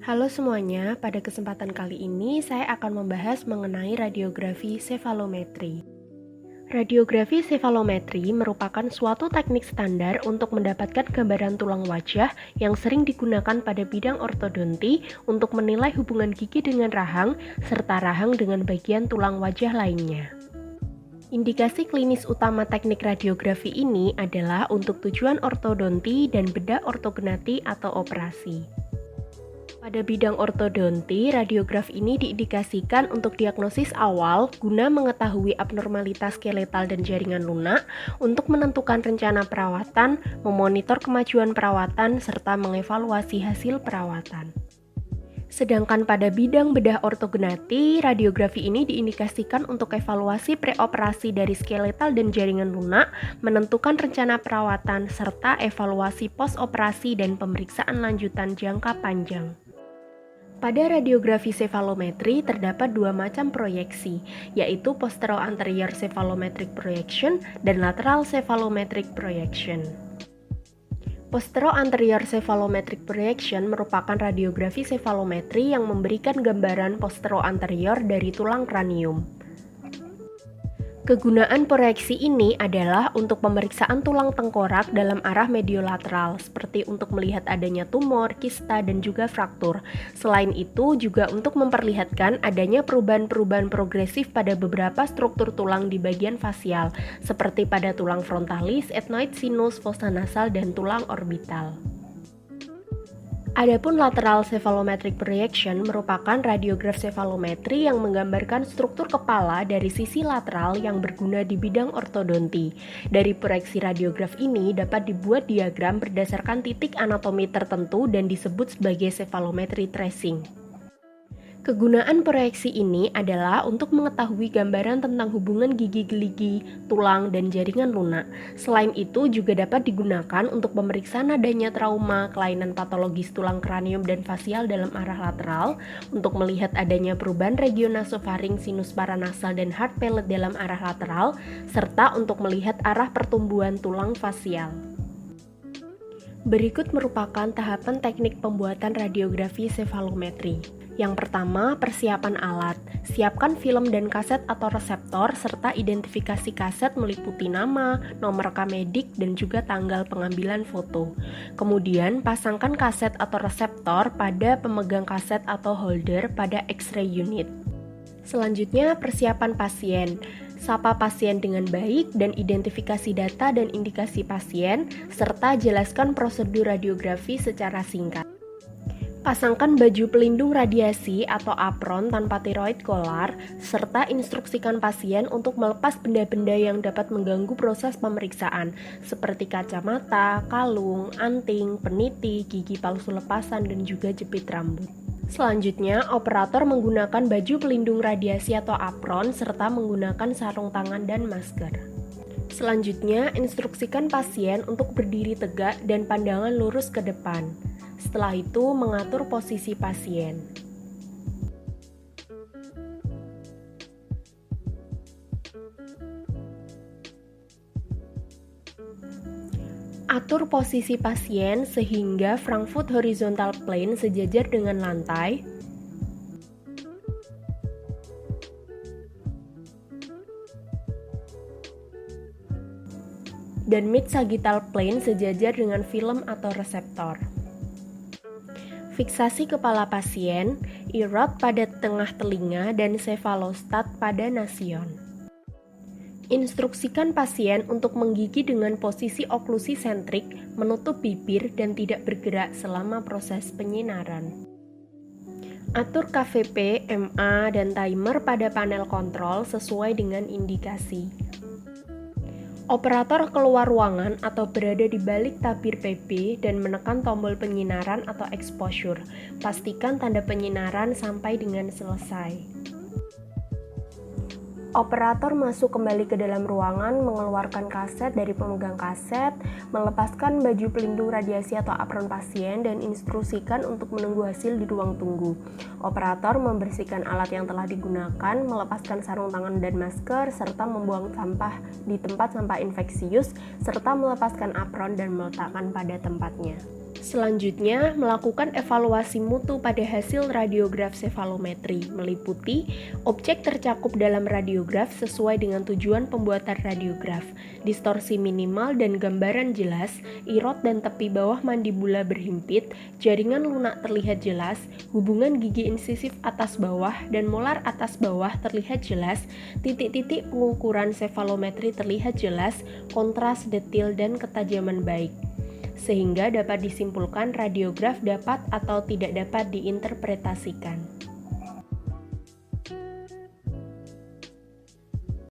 Halo semuanya, pada kesempatan kali ini saya akan membahas mengenai radiografi sefalometri. Radiografi sefalometri merupakan suatu teknik standar untuk mendapatkan gambaran tulang wajah yang sering digunakan pada bidang ortodonti untuk menilai hubungan gigi dengan rahang, serta rahang dengan bagian tulang wajah lainnya. Indikasi klinis utama teknik radiografi ini adalah untuk tujuan ortodonti dan bedah ortognati atau operasi. Pada bidang ortodonti, radiograf ini diindikasikan untuk diagnosis awal guna mengetahui abnormalitas skeletal dan jaringan lunak untuk menentukan rencana perawatan, memonitor kemajuan perawatan, serta mengevaluasi hasil perawatan. Sedangkan pada bidang bedah ortognati, radiografi ini diindikasikan untuk evaluasi preoperasi dari skeletal dan jaringan lunak, menentukan rencana perawatan, serta evaluasi postoperasi dan pemeriksaan lanjutan jangka panjang. Pada radiografi sefalometri terdapat dua macam proyeksi, yaitu postero-anterior cephalometric projection dan lateral cephalometric projection. Postero-anterior cephalometric projection merupakan radiografi sefalometri yang memberikan gambaran postero-anterior dari tulang kranium. Kegunaan proyeksi ini adalah untuk pemeriksaan tulang tengkorak dalam arah mediolateral, seperti untuk melihat adanya tumor, kista, dan juga fraktur. Selain itu, juga untuk memperlihatkan adanya perubahan-perubahan progresif pada beberapa struktur tulang di bagian fasial, seperti pada tulang frontalis, ethmoid sinus, fossa nasal, dan tulang orbital. Adapun lateral cephalometric projection merupakan radiograf sefalometri yang menggambarkan struktur kepala dari sisi lateral yang berguna di bidang ortodonti. Dari proyeksi radiograf ini dapat dibuat diagram berdasarkan titik anatomi tertentu dan disebut sebagai cephalometry tracing. Kegunaan proyeksi ini adalah untuk mengetahui gambaran tentang hubungan gigi geligi, tulang, dan jaringan lunak. Selain itu juga dapat digunakan untuk pemeriksaan adanya trauma, kelainan patologis tulang kranium dan fasial dalam arah lateral, untuk melihat adanya perubahan region nasofaring, sinus paranasal, dan hard palate dalam arah lateral, serta untuk melihat arah pertumbuhan tulang fasial. Berikut merupakan tahapan teknik pembuatan radiografi sefalometri. Yang pertama, persiapan alat. Siapkan film dan kaset atau reseptor serta identifikasi kaset meliputi nama, nomor rekam medik, dan juga tanggal pengambilan foto. Kemudian, pasangkan kaset atau reseptor pada pemegang kaset atau holder pada X-ray unit. Selanjutnya, persiapan pasien. Sapa pasien dengan baik dan identifikasi data dan indikasi pasien, serta jelaskan prosedur radiografi secara singkat. Pasangkan baju pelindung radiasi atau apron tanpa tiroid collar, serta instruksikan pasien untuk melepas benda-benda yang dapat mengganggu proses pemeriksaan, seperti kacamata, kalung, anting, peniti, gigi palsu lepasan, dan juga jepit rambut. Selanjutnya, operator menggunakan baju pelindung radiasi atau apron, serta menggunakan sarung tangan dan masker. Selanjutnya, instruksikan pasien untuk berdiri tegak dan pandangan lurus ke depan. Setelah itu, mengatur posisi pasien. Atur posisi pasien sehingga Frankfurt horizontal plane sejajar dengan lantai. Dan mid sagittal plane sejajar dengan film atau reseptor. Fiksasi kepala pasien, earrod pada tengah telinga, dan cephalostat pada nasion. Instruksikan pasien untuk menggigi dengan posisi oklusi sentrik, menutup bibir, dan tidak bergerak selama proses penyinaran. Atur KVP, MA, dan timer pada panel kontrol sesuai dengan indikasi. Operator keluar ruangan atau berada di balik tabir PB dan menekan tombol penyinaran atau exposure. Pastikan tanda penyinaran sampai dengan selesai. Operator masuk kembali ke dalam ruangan, mengeluarkan kaset dari pemegang kaset, melepaskan baju pelindung radiasi atau apron pasien, dan instruksikan untuk menunggu hasil di ruang tunggu. Operator membersihkan alat yang telah digunakan, melepaskan sarung tangan dan masker, serta membuang sampah di tempat sampah infeksius, serta melepaskan apron dan meletakkan pada tempatnya. Selanjutnya, melakukan evaluasi mutu pada hasil radiograf sefalometri, meliputi objek tercakup dalam radiograf sesuai dengan tujuan pembuatan radiograf, distorsi minimal dan gambaran jelas, irot dan tepi bawah mandibula berhimpit, jaringan lunak terlihat jelas, hubungan gigi insisif atas bawah dan molar atas bawah terlihat jelas, titik-titik pengukuran sefalometri terlihat jelas, kontras, detil, dan ketajaman baik. Sehingga dapat disimpulkan radiograf dapat atau tidak dapat diinterpretasikan.